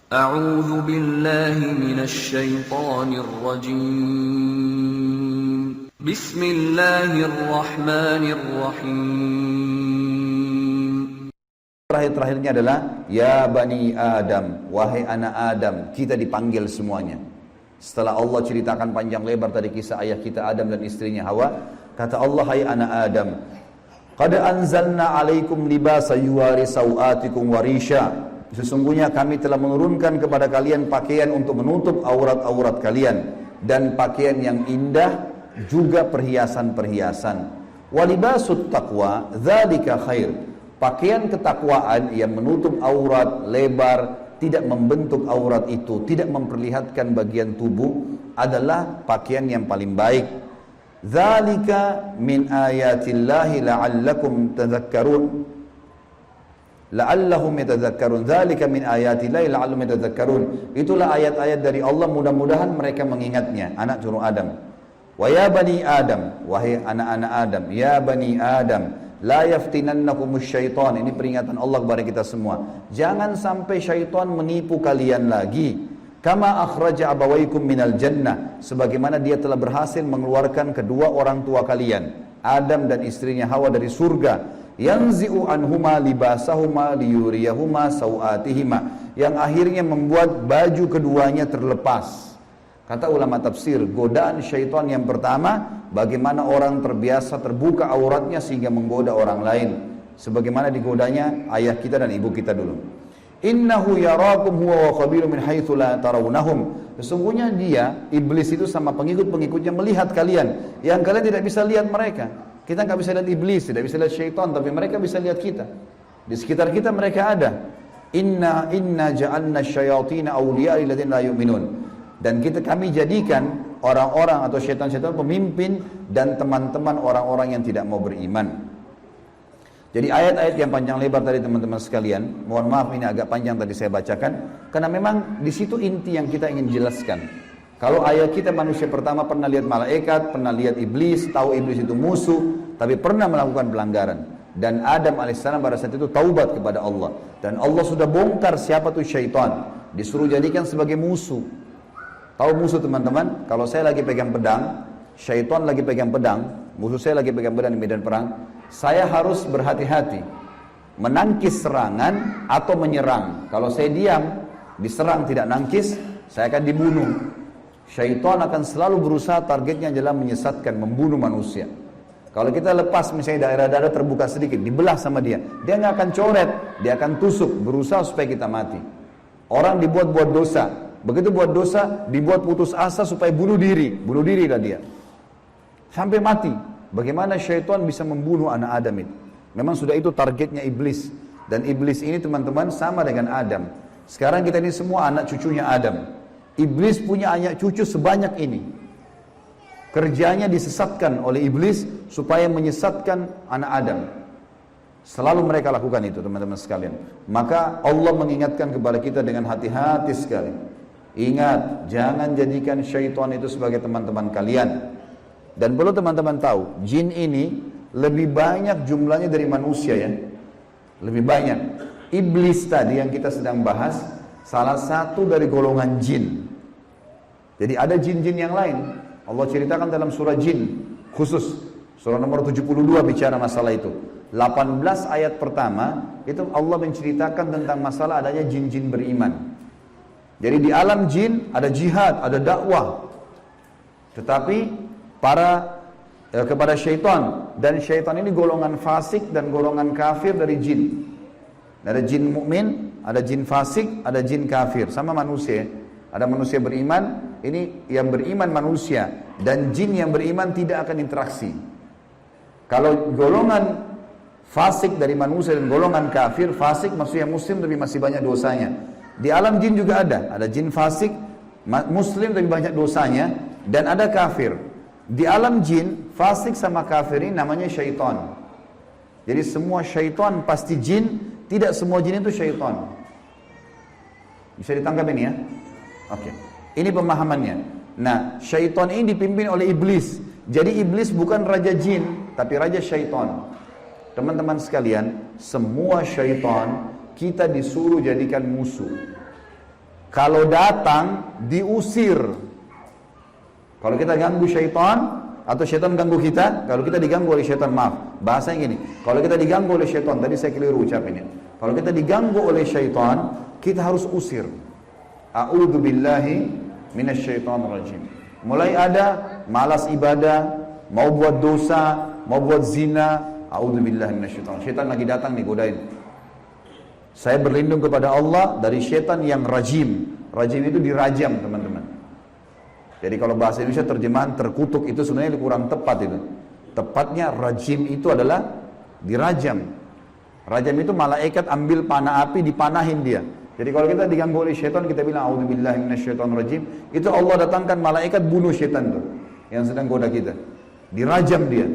أعوذ بالله من الشيطان الرجيم بسم الله الرحمن الرحيم. Terakhirnya adalah ya bani Adam, wahai anak Adam. Kita dipanggil semuanya. Setelah Allah ceritakan panjang lebar tadi kisah ayah kita Adam dan istrinya Hawa, kata Allah, hai anak Adam, qad anzalna alaikum libasa yuwari sawatikum warisha. Sesungguhnya kami telah menurunkan kepada kalian pakaian untuk menutup aurat-aurat kalian dan pakaian yang indah, juga perhiasan-perhiasan. Walibasut taqwa dzalika khair. Pakaian ketakwaan yang menutup aurat lebar, tidak membentuk aurat itu, tidak memperlihatkan bagian tubuh, adalah pakaian yang paling baik. Dzalika min ayatillahi la'allakum tadhakkarun. La'allahum yatadzakkarun. Dzalika min ayatillahi la'allahum yatadzakkarun. Itulah ayat-ayat dari Allah, mudah-mudahan mereka mengingatnya, anak cucu Adam. Wa ya bani Adam, wahai anak-anak Adam, ya bani Adam, la yaftinannakumus syaitan. Ini peringatan Allah kepada kita semua. Jangan sampai syaitan menipu kalian lagi. Kama akhraja abawaikum minal jannah, sebagaimana dia telah berhasil mengeluarkan kedua orang tua kalian, Adam dan istrinya Hawa, dari surga. Yanzi'u anhuma libasahuma liyuriyahuma sawatihima, yang akhirnya membuat baju keduanya terlepas. Kata ulama tafsir, godaan syaitan yang pertama, bagaimana orang terbiasa terbuka auratnya sehingga menggoda orang lain, sebagaimana digodanya ayah kita dan ibu kita dulu. Innahu yarakum huwa wa qabilu min haitsu la tarawnahum. Sesungguhnya dia, iblis itu sama pengikut-pengikutnya melihat kalian yang kalian tidak bisa lihat mereka. Kita nggak bisa lihat iblis, tidak bisa lihat syaitan, tapi mereka bisa lihat kita. Di sekitar kita mereka ada. Inna ja'alna syayatina awliya lilladzina la yu'minun. Dan kami jadikan orang-orang atau syaitan-syaitan pemimpin dan teman-teman orang-orang yang tidak mau beriman. Jadi ayat-ayat yang panjang lebar tadi teman-teman sekalian, mohon maaf ini agak panjang tadi saya bacakan, karena memang di situ inti yang kita ingin jelaskan. Kalau ayah kita manusia pertama pernah lihat malaikat, pernah lihat iblis, tahu iblis itu musuh, tapi pernah melakukan pelanggaran. Dan Adam alaihissalam pada saat itu taubat kepada Allah. Dan Allah sudah bongkar siapa tuh syaitan. Disuruh jadikan sebagai musuh. Tahu musuh teman-teman? Kalau saya lagi pegang pedang, syaitan lagi pegang pedang, musuh saya lagi pegang pedang di medan perang, saya harus berhati-hati. Menangkis serangan atau menyerang. Kalau saya diam, diserang tidak nangkis, saya akan dibunuh. Syaitan akan selalu berusaha, targetnya adalah menyesatkan, membunuh manusia. Kalau kita lepas misalnya daerah dada terbuka sedikit, dibelah sama dia nggak akan coret, dia akan tusuk, berusaha supaya kita mati. Orang dibuat dosa, begitu buat dosa, dibuat putus asa supaya bunuh dirilah dia. Sampai mati. Bagaimana syaitan bisa membunuh anak Adam itu? Memang sudah itu targetnya iblis. Dan iblis ini teman-teman sama dengan Adam. Sekarang kita ini semua anak cucunya Adam. Iblis punya anak cucu sebanyak ini. Kerjanya disesatkan oleh iblis supaya menyesatkan anak Adam. Selalu mereka lakukan itu teman-teman sekalian. Maka Allah mengingatkan kepada kita dengan hati-hati sekali. Ingat, jangan jadikan syaitan itu sebagai teman-teman kalian. Dan perlu teman-teman tahu, jin ini lebih banyak jumlahnya dari manusia ya. Lebih banyak. Iblis tadi yang kita sedang bahas, salah satu dari golongan jin. Jadi ada jin-jin yang lain. Allah ceritakan dalam surah jin khusus. Surah nomor 72 bicara masalah itu. 18 ayat pertama, itu Allah menceritakan tentang masalah adanya jin-jin beriman. Jadi di alam jin ada jihad, ada dakwah. Tetapi kepada syaitan. Dan syaitan ini golongan fasik dan golongan kafir dari jin. Ada jin mukmin, ada jin fasik, ada jin kafir. Sama manusia. Ada manusia beriman, ini yang beriman manusia. Dan jin yang beriman tidak akan interaksi. Kalau golongan fasik dari manusia dan golongan kafir, fasik maksudnya muslim tapi masih banyak dosanya. Di alam jin juga ada jin fasik, muslim tapi banyak dosanya, dan ada kafir. Di alam jin, fasik sama kafir ini namanya syaitan. Jadi semua syaitan pasti jin, tidak semua jin itu syaitan. Bisa ditangkap ini ya? Oke. Ini pemahamannya. Nah, syaitan ini dipimpin oleh iblis. Jadi iblis bukan raja jin, tapi raja syaitan. Teman-teman sekalian, semua syaitan kita disuruh jadikan musuh. Kalau datang, diusir. Kalau kita ganggu syaitan, atau syaitan ganggu kita, kalau kita diganggu oleh syaitan, maaf, bahasanya gini, kalau kita diganggu oleh syaitan, tadi saya keliru ucapinnya. Kalau kita diganggu oleh syaitan, kita harus usir. A'udzubillahi minasyaitonirrajim. Mulai ada malas ibadah, mau buat dosa, mau buat zina, a'udzubillahi minasyaitonir. Syaitan lagi datang nih, godain. Saya berlindung kepada Allah dari syaitan yang rajim. Rajim itu dirajam, teman-teman. Jadi kalau bahasa Indonesia terjemahan terkutuk itu sebenarnya kurang tepat itu. Tepatnya rajim itu adalah dirajam. Rajam itu malaikat ambil panah api dipanahin dia. Jadi kalau kita diganggu oleh syaitan kita bilang a'udzubillahi minasyaitonirrajim, itu Allah datangkan malaikat bunuh syaitan tuh yang sedang goda kita. Dirajam dia,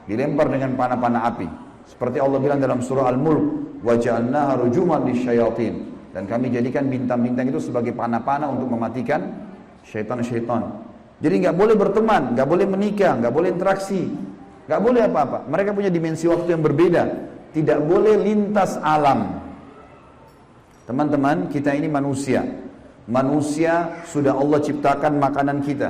dilempar dengan panah-panah api. Seperti Allah bilang dalam surah Al-Mulk, wa ja'alnaha rujuman lisyayatin. Dan kami jadikan bintang-bintang itu sebagai panah-panah untuk mematikan syaitan-syaitan. Jadi nggak boleh berteman, nggak boleh menikah, nggak boleh interaksi, nggak boleh apa-apa. Mereka punya dimensi waktu yang berbeda. Tidak boleh lintas alam. Teman-teman, kita ini manusia. Manusia sudah Allah ciptakan makanan kita.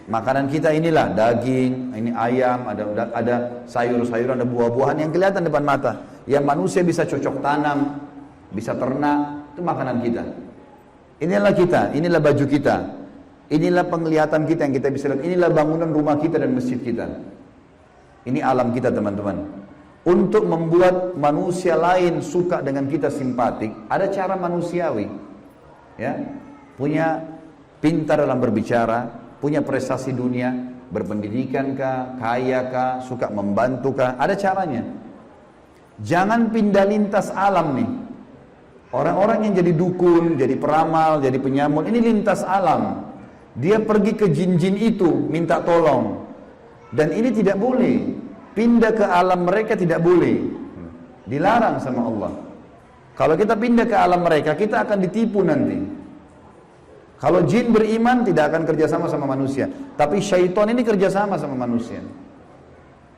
Makanan kita inilah daging, ini ayam, ada sayur-sayuran, ada buah-buahan yang kelihatan depan mata. Yang manusia bisa cocok tanam, bisa ternak, itu makanan kita. Inilah kita, inilah baju kita, inilah penglihatan kita yang kita bisa lihat, inilah bangunan rumah kita dan masjid kita. Ini alam kita, teman-teman. Untuk membuat manusia lain suka dengan kita, simpatik, ada cara manusiawi. Ya, punya pintar dalam berbicara, punya prestasi dunia, berpendidikan kah, kaya kah, suka membantu kah, ada caranya. Jangan pindah lintas alam nih. Orang-orang yang jadi dukun, jadi peramal, jadi penyamun, ini lintas alam. Dia pergi ke jin-jin itu, minta tolong. Dan ini tidak boleh. Pindah ke alam mereka tidak boleh. Dilarang sama Allah. Kalau kita pindah ke alam mereka, kita akan ditipu nanti. Kalau jin beriman, tidak akan kerjasama sama manusia. Tapi syaitan ini kerjasama sama manusia.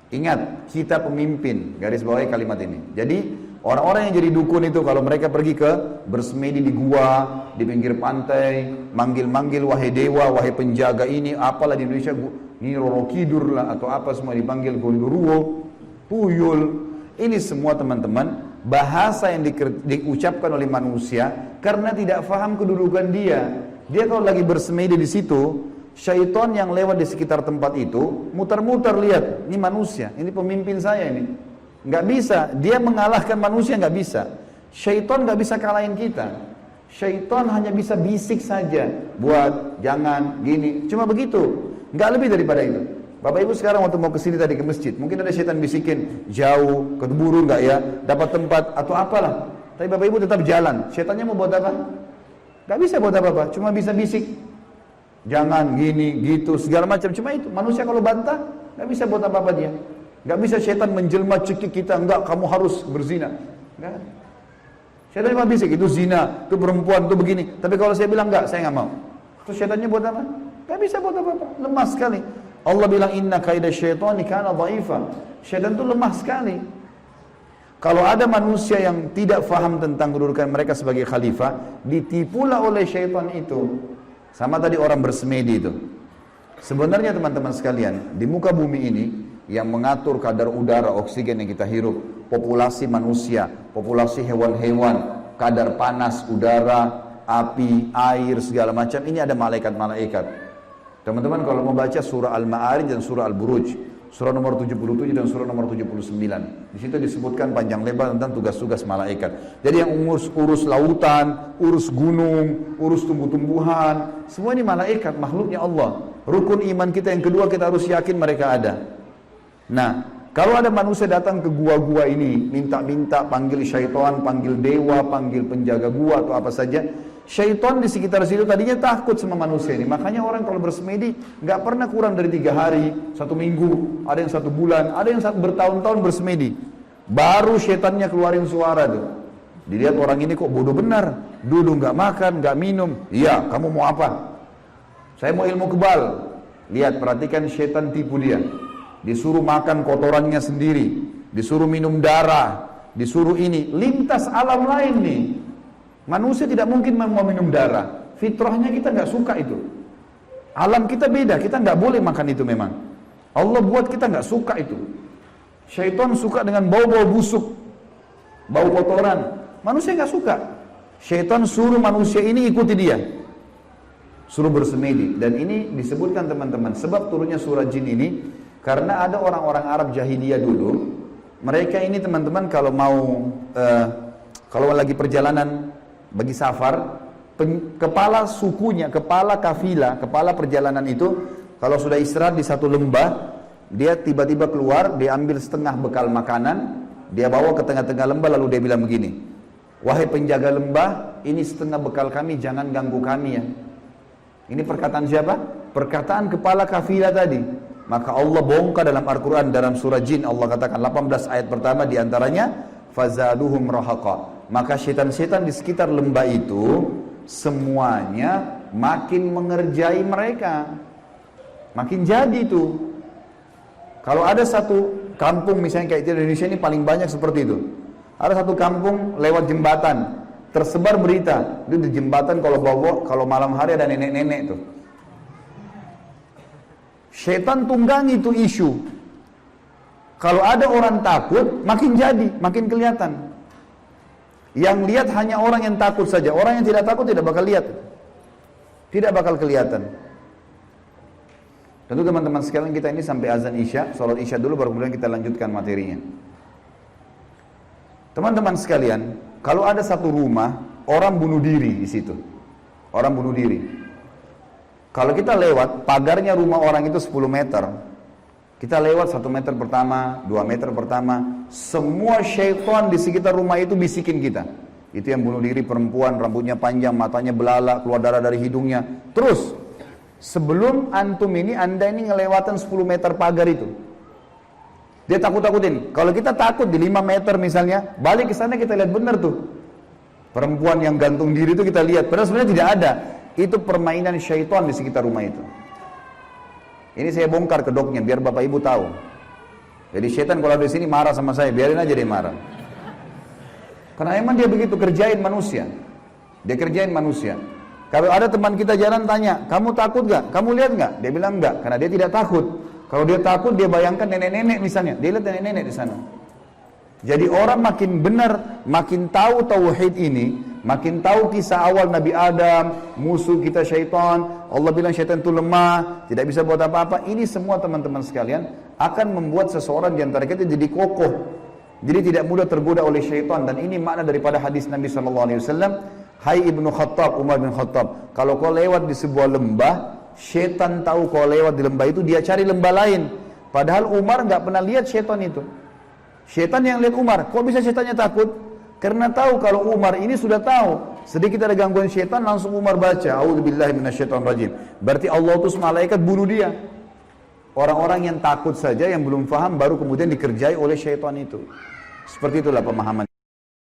Ingat, kita pemimpin. Garis bawahi kalimat ini. Jadi, orang-orang yang jadi dukun itu kalau mereka pergi ke bersemedi di gua, di pinggir pantai, manggil-manggil wahai dewa, wahai penjaga ini, apalah di Indonesia, ini Roro Kidur lah atau apa semua dipanggil Gondoruo, Tuyul. Ini semua teman-teman bahasa yang diucapkan oleh manusia karena tidak faham kedudukan dia. Dia kalau lagi bersemedi di situ, syaitan yang lewat di sekitar tempat itu muter-muter lihat, ini manusia, ini pemimpin saya ini. Nggak bisa, dia mengalahkan manusia nggak bisa. Syaitan nggak bisa kalahin kita. Syaitan hanya bisa bisik saja, buat, jangan, gini, cuma begitu, nggak lebih daripada itu. Bapak Ibu sekarang waktu mau kesini tadi ke masjid, mungkin ada syaitan bisikin, jauh, keburu nggak ya, dapat tempat atau apalah. Tapi Bapak Ibu tetap jalan. Syaitannya mau buat apa? Nggak bisa buat apa-apa, cuma bisa bisik, jangan, gini, gitu, segala macam. Cuma itu. Manusia kalau bantah, nggak bisa buat apa-apa dia. Nggak bisa syaitan menjelma cekik kita, enggak, kamu harus berzina. Enggak. Syaitan cuma bisik, itu zina, itu perempuan, itu begini. Tapi kalau saya bilang enggak, saya nggak mau. Terus syaitannya buat apa? Nggak bisa buat apa-apa, lemah sekali. Allah bilang inna kaidah syaitani kana dhaifa. Syaitan itu lemah sekali. Kalau ada manusia yang tidak faham tentang kedudukan mereka sebagai khalifah, ditipulah oleh syaitan itu. Sama tadi orang bersemedi itu. Sebenarnya teman-teman sekalian, di muka bumi ini yang mengatur kadar udara, oksigen yang kita hirup, populasi manusia, populasi hewan-hewan, kadar panas udara, api, air, segala macam, ini ada malaikat-malaikat. Teman-teman kalau mau baca surah Al-Ma'arij dan surah Al-Buruj, surah nomor 77 dan surah nomor 79, di situ disebutkan panjang lebar tentang tugas-tugas malaikat. Jadi yang urus lautan, urus gunung, urus tumbuh-tumbuhan, semua ini malaikat, makhluknya Allah. Rukun iman kita yang kedua, kita harus yakin mereka ada. Nah, kalau ada manusia datang ke gua-gua ini, minta-minta, panggil syaitan, panggil dewa, panggil penjaga gua atau apa saja, syaitan di sekitar situ tadinya takut sama manusia ini. Makanya orang kalau bersemedi nggak pernah kurang dari 3 hari, 1 minggu, ada yang 1 bulan, ada yang bertahun-tahun bersemedi. Baru syaitannya keluarin suara tuh. Dilihat orang ini kok bodoh benar, dulu nggak makan, nggak minum. Iya, kamu mau apa? Saya mau ilmu kebal. Lihat, perhatikan syaitan tipu dia. Disuruh makan kotorannya sendiri, disuruh minum darah, disuruh ini, lintas alam lain nih. Manusia tidak mungkin mau minum darah. Fitrahnya kita nggak suka itu. Alam kita beda, kita nggak boleh makan itu memang. Allah buat kita nggak suka itu. Syaitan suka dengan bau-bau busuk, bau kotoran. Manusia nggak suka. Syaitan suruh manusia ini ikuti dia, suruh bersemedi. Dan ini disebutkan teman-teman, sebab turunnya surah jin ini karena ada orang-orang Arab jahiliyah dulu. Mereka ini teman-teman kalau mau kalau lagi perjalanan bagi safar, kepala sukunya, kepala kafilah, kepala perjalanan itu kalau sudah istirahat di satu lembah, dia tiba-tiba keluar, dia ambil setengah bekal makanan, dia bawa ke tengah-tengah lembah, lalu dia bilang begini, wahai penjaga lembah, ini setengah bekal kami, jangan ganggu kami ya. Ini perkataan siapa? Perkataan kepala kafilah tadi. Maka Allah bongkar dalam Al-Quran, dalam surah Jin, Allah katakan 18 ayat pertama diantaranya, fazaduhum rahaqa. Maka syaitan-syaitan di sekitar lembah itu semuanya makin mengerjai mereka, makin jadi itu. Kalau ada satu kampung misalnya kayak di Indonesia ini paling banyak seperti itu. Ada satu kampung lewat jembatan, tersebar berita, itu di jembatan kalau malam hari ada nenek-nenek tuh. Syaitan tunggangi itu isu. Kalau ada orang takut, makin jadi, makin kelihatan. Yang lihat hanya orang yang takut saja. Orang yang tidak takut tidak bakal lihat. Tidak bakal kelihatan. Tentu teman-teman sekalian, kita ini sampai azan Isya, sholat Isya dulu baru kemudian kita lanjutkan materinya. Teman-teman sekalian, kalau ada satu rumah, orang bunuh diri di situ. Orang bunuh diri. Kalau kita lewat, pagarnya rumah orang itu 10 meter. Kita lewat 1 meter pertama, 2 meter pertama, semua syaitan di sekitar rumah itu bisikin kita. Itu yang bunuh diri perempuan, rambutnya panjang, matanya belalak, keluar darah dari hidungnya. Terus, sebelum antum ini, anda ini ngelewatan 10 meter pagar itu. Dia takut-takutin. Kalau kita takut di 5 meter misalnya, balik ke sana kita lihat benar tuh. Perempuan yang gantung diri itu kita lihat. Padahal sebenarnya tidak ada. Itu permainan syaitan di sekitar rumah itu. Ini saya bongkar kedoknya biar bapak ibu tahu. Jadi syaitan kalau di sini marah sama saya, biarin aja dia marah. Karena emang dia begitu kerjain manusia. Dia kerjain manusia. Kalau ada teman kita jalan tanya, kamu takut gak? Kamu lihat gak? Dia bilang enggak, karena dia tidak takut. Kalau dia takut, dia bayangkan nenek-nenek misalnya. Dia lihat nenek-nenek di sana. Jadi orang makin benar, makin tahu tauhid ini, makin tahu kisah awal Nabi Adam, musuh kita syaitan, Allah bilang syaitan itu lemah, tidak bisa buat apa-apa. Ini semua teman-teman sekalian akan membuat seseorang di antara kita jadi kokoh. Jadi tidak mudah tergoda oleh syaitan. Dan ini makna daripada hadis Nabi SAW. Hai Ibnu Khattab, Umar bin Khattab, kalau kau lewat di sebuah lembah, syaitan tahu kau lewat di lembah itu, dia cari lembah lain. Padahal Umar nggak pernah lihat syaitan itu. Syaitan yang lihat Umar. Kok bisa syaitannya takut? Karena tahu kalau Umar ini sudah tahu sedikit ada gangguan syaitan, langsung Umar baca A'udzubillahi minasyaitonirrajim. Berarti Allah utus malaikat bunuh dia. Orang-orang yang takut saja, yang belum faham, baru kemudian dikerjai oleh syaitan itu. Seperti itulah pemahaman